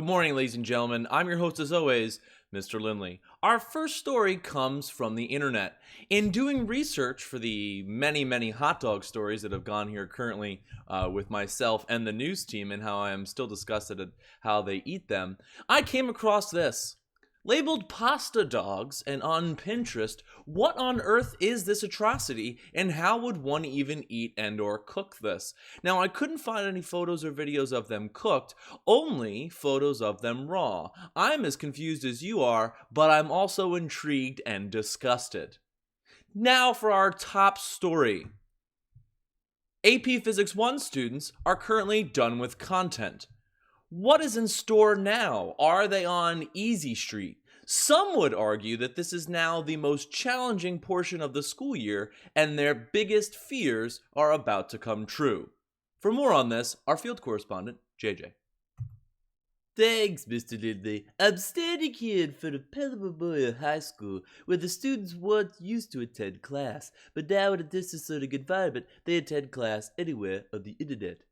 Good morning, ladies and gentlemen. I'm your host, as always, Mr. Lindley. Our first story comes from the internet. In doing research for the many hot dog stories that have gone here currently with myself and the news team and how I am still disgusted at how they eat them, I came across this. Labeled pasta dogs and on Pinterest, what on earth is this atrocity and how would one even eat and or cook this? Now I couldn't find any photos or videos of them cooked, only photos of them raw. I'm as confused as you are, but I'm also intrigued and disgusted. Now for our top story. AP Physics 1 students are currently done with content. What is in store now? Are they on Easy Street? Some would argue that this is now the most challenging portion of the school year and their biggest fears are about to come true. For more on this, our field correspondent, JJ. Thanks, Mr. Lindley. I'm standing here in front of Pelham Memorial High School, where the students once used to attend class, but now in a distance learning environment, they attend class anywhere on the internet.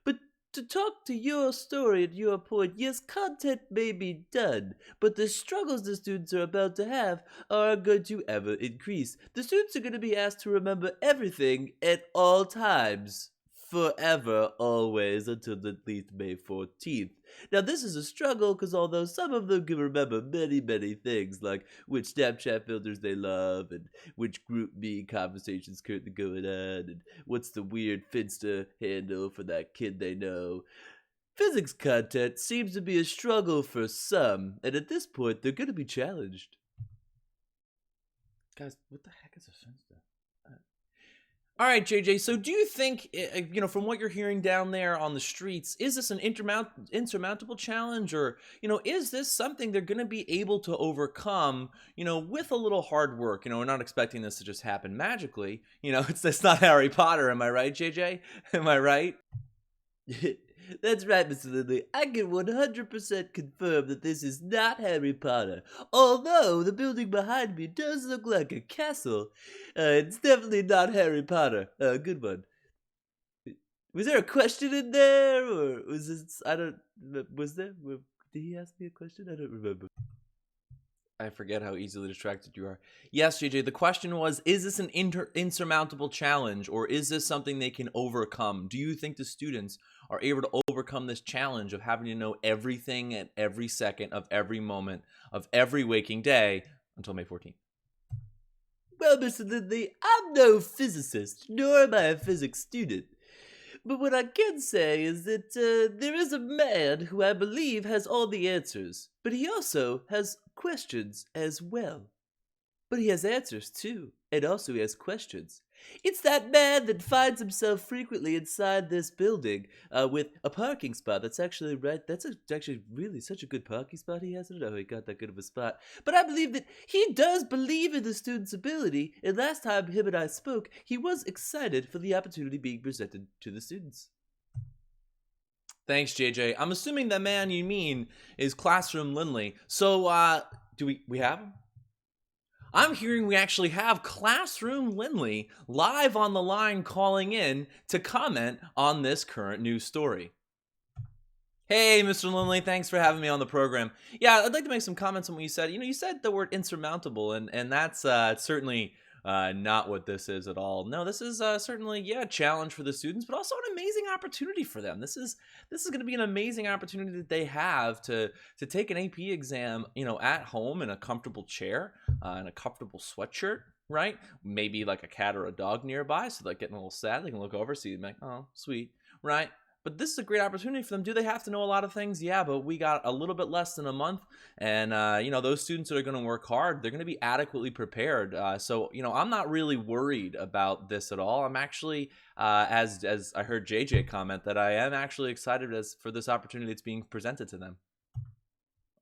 But to talk to your story and your point, yes, content may be done, but the struggles the students are about to have are going to ever increase. The students are going to be asked to remember everything at all times. Forever, always, until at least May 14th. Now, this is a struggle because although some of them can remember many things, like which Snapchat filters they love, and which group me conversations currently going on, and what's the weird Finsta handle for that kid they know, physics content seems to be a struggle for some, and at this point, they're going to be challenged. Guys, what the heck is a Finsta? All right, JJ, so do you think, from what you're hearing down there on the streets, is this an insurmountable challenge, or, is this something they're going to be able to overcome, with a little hard work? We're not expecting this to just happen magically. It's not Harry Potter, am I right, JJ? Am I right? That's right, Mr. Lindley. I can 100% confirm that this is not Harry Potter. Although the building behind me does look like a castle, it's definitely not Harry Potter. Good one. Was there a question in there, or was this? Was there? Did he ask me a question? I don't remember. I forget how easily distracted you are. Yes, JJ, the question was, is this an insurmountable challenge, or is this something they can overcome? Do you think the students are able to overcome this challenge of having to know everything at every second of every moment of every waking day until May 14th? Well, Mr. Lindley, I'm no physicist, nor am I a physics student. But what I can say is that there is a man who I believe has all the answers, but he also has questions as well. But he has answers too, and also he has questions. It's that man that finds himself frequently inside this building with a parking spot that's actually actually really such a good parking spot he has. I don't know how he got that good of a spot. But I believe that he does believe in the student's ability, and last time him and I spoke, he was excited for the opportunity being presented to the students. Thanks, JJ. I'm assuming the man you mean is Classroom Lindley. So, do we have him? I'm hearing we actually have Classroom Lindley live on the line calling in to comment on this current news story. Hey, Mr. Lindley, thanks for having me on the program. Yeah, I'd like to make some comments on what you said. You said the word insurmountable, and that's certainly not what this is at all. No, this is certainly, a challenge for the students, but also an amazing opportunity for them. This is going to be an amazing opportunity that they have to take an AP exam, at home in a comfortable chair, in a comfortable sweatshirt, right? Maybe like a cat or a dog nearby, so they're getting a little sad. They can look over, see, like, oh, sweet, right? But this is a great opportunity for them. Do they have to know a lot of things? Yeah, but we got a little bit less than a month. And, those students that are going to work hard, they're going to be adequately prepared. So, I'm not really worried about this at all. I'm actually, as I heard JJ comment, that I am actually excited for this opportunity that's being presented to them.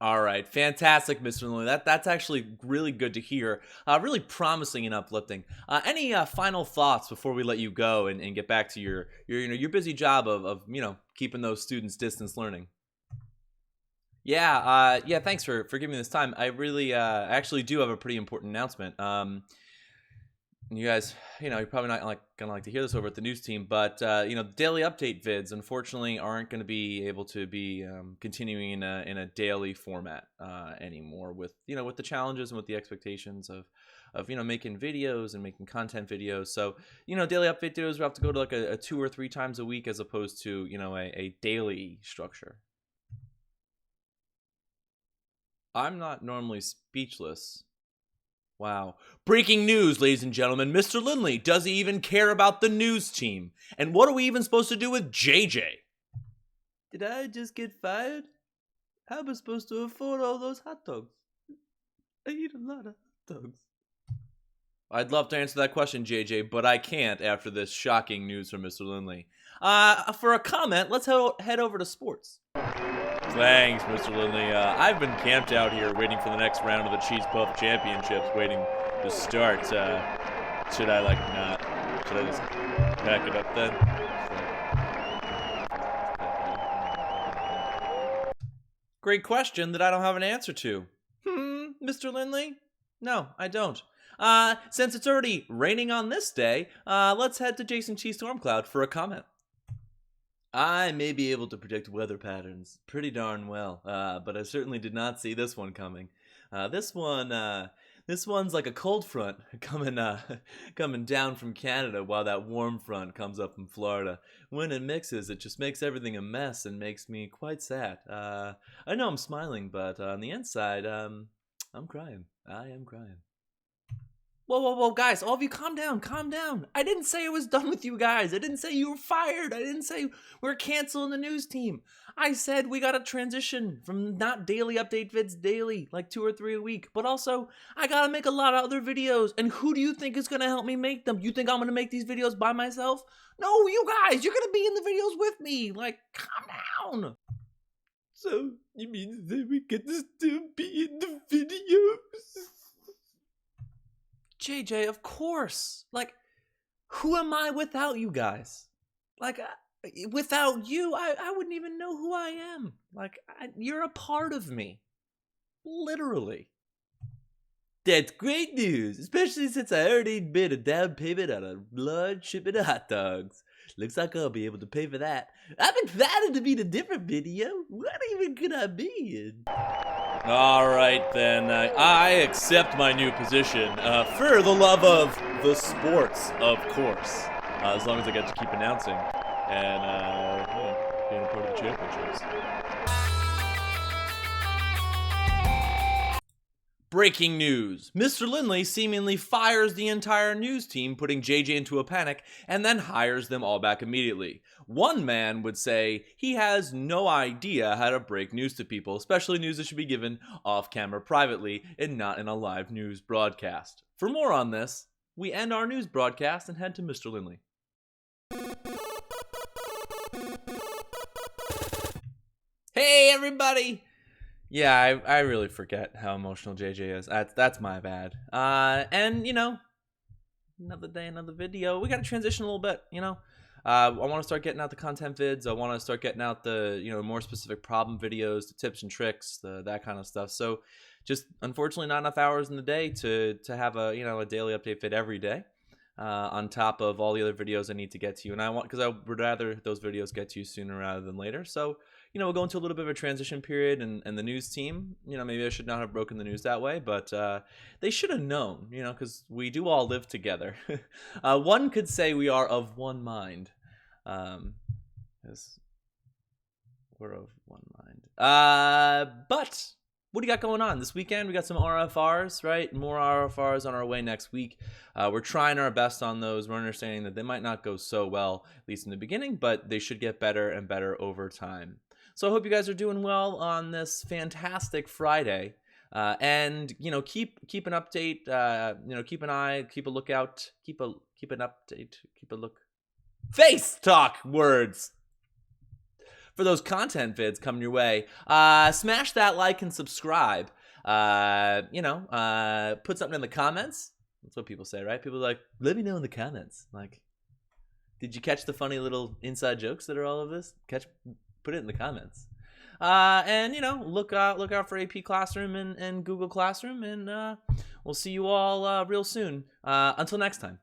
All right, fantastic, Mr. Lindley. That's actually really good to hear. Really promising and uplifting. Any final thoughts before we let you go and get back to your busy job of keeping those students distance learning? Yeah, Thanks for giving me this time. I really actually do have a pretty important announcement. you guys, you're probably not gonna like to hear this over at the news team, but daily update vids unfortunately aren't going to be able to be continuing in a daily format anymore with with the challenges and with the expectations of making videos and making content videos. So daily update videos will have to go to like a 2 or 3 times a week as opposed to a daily structure. I'm not normally speechless. Wow. Breaking news, ladies and gentlemen. Mr. Lindley, does he even care about the news team? And what are we even supposed to do with JJ? Did I just get fired? How am I supposed to afford all those hot dogs? I eat a lot of hot dogs. I'd love to answer that question, JJ, but I can't after this shocking news from Mr. Lindley. For a comment, let's head over to sports. Thanks, Mr. Lindley. I've been camped out here waiting for the next round of the Cheese Puff Championships, waiting to start. Should I, not? Should I just back it up then? Great question that I don't have an answer to. Mr. Lindley? No, I don't. Since it's already raining on this day, let's head to Jason T. Stormcloud for a comment. I may be able to predict weather patterns pretty darn well, but I certainly did not see this one coming. This one's like a cold front coming down from Canada while that warm front comes up from Florida. When it mixes, it just makes everything a mess and makes me quite sad. I know I'm smiling, but on the inside, I'm crying. I am crying. Whoa, guys, all of you calm down. I didn't say I was done with you guys. I didn't say you were fired. I didn't say we're canceling the news team. I said we got to transition from not daily update vids daily, like 2 or 3 a week, but also I got to make a lot of other videos. And who do you think is going to help me make them? You think I'm going to make these videos by myself? No, you guys, you're going to be in the videos with me. Calm down. So, you mean that we get to still be in the videos? JJ, of course. Who am I without you guys? Without you, I wouldn't even know who I am. You're a part of me. Literally. That's great news, especially since I already made a down payment on a large shipment of hot dogs. Looks like I'll be able to pay for that. I'm excited to be in a different video. What even could I be in? All right, then. I accept my new position for the love of the sports, of course. As long as I get to keep announcing and being a part of the championships. Breaking news. Mr. Lindley seemingly fires the entire news team, putting JJ into a panic, and then hires them all back immediately. One man would say he has no idea how to break news to people, especially news that should be given off camera privately and not in a live news broadcast. For more on this, we end our news broadcast and head to Mr. Lindley. Hey, everybody! Yeah, I really forget how emotional JJ is. That's my bad. And another day, another video. We got to transition a little bit. I want to start getting out the content vids. I want to start getting out the more specific problem videos, the tips and tricks, that kind of stuff. So, just unfortunately not enough hours in the day to have a a daily update vid every day. On top of all the other videos I need to get to you, and because I would rather those videos get to you sooner rather than later. So. We'll go into a little bit of a transition period, and the news team, maybe I should not have broken the news that way, but they should have known, because we do all live together. One could say we are of one mind. Because we're of one mind. But what do you got going on this weekend? We got some RFRs, right? More RFRs on our way next week. We're trying our best on those. We're understanding that they might not go so well, at least in the beginning, but they should get better and better over time. So I hope you guys are doing well on this fantastic Friday. And keep an update. Keep an eye, keep a lookout, keep an update, keep a look. Face talk words for those content vids coming your way. Smash that like and subscribe. Put something in the comments. That's what people say, right? People are like, let me know in the comments. Did you catch the funny little inside jokes that are all of this? Put it in the comments. And look out for AP Classroom and Google Classroom, and we'll see you all real soon. Until next time.